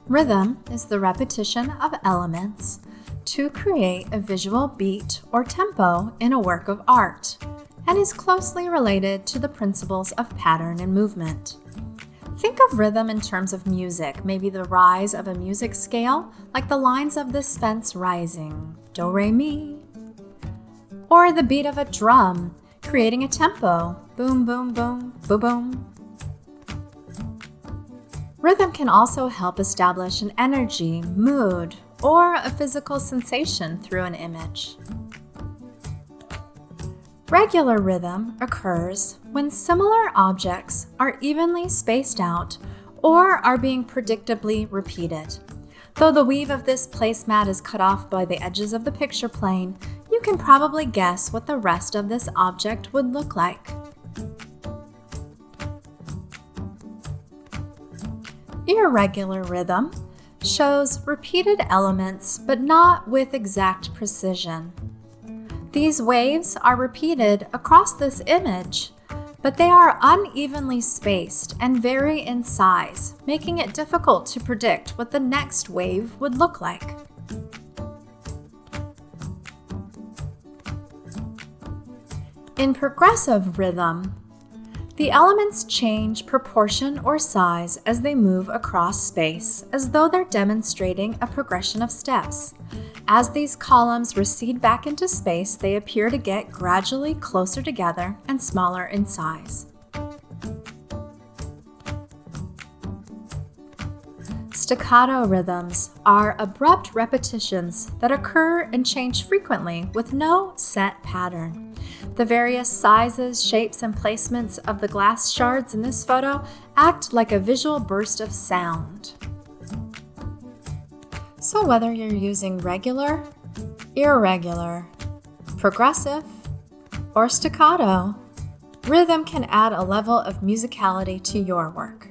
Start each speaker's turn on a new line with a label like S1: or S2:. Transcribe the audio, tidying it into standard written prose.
S1: Rhythm is the repetition of elements to create a visual beat or tempo in a work of art, and is closely related to the principles of pattern and movement. Think of rhythm in terms of music, maybe the rise of a music scale, like the lines of this fence rising, do, re, mi, or the beat of a drum, creating a tempo, boom, boom, boom, boom, boom. Rhythm can also help establish an energy, mood, or a physical sensation through an image. Regular rhythm occurs when similar objects are evenly spaced out or are being predictably repeated. Though the weave of this placemat is cut off by the edges of the picture plane, you can probably guess what the rest of this object would look like. Irregular rhythm shows repeated elements, but not with exact precision. These waves are repeated across this image, but they are unevenly spaced and vary in size, making it difficult to predict what the next wave would look like. In progressive rhythm, the elements change proportion or size as they move across space, as though they're demonstrating a progression of steps. As these columns recede back into space, they appear to get gradually closer together and smaller in size. Staccato rhythms are abrupt repetitions that occur and change frequently with no set pattern. The various sizes, shapes, and placements of the glass shards in this photo act like a visual burst of sound. So whether you're using regular, irregular, progressive, or staccato, rhythm can add a level of musicality to your work.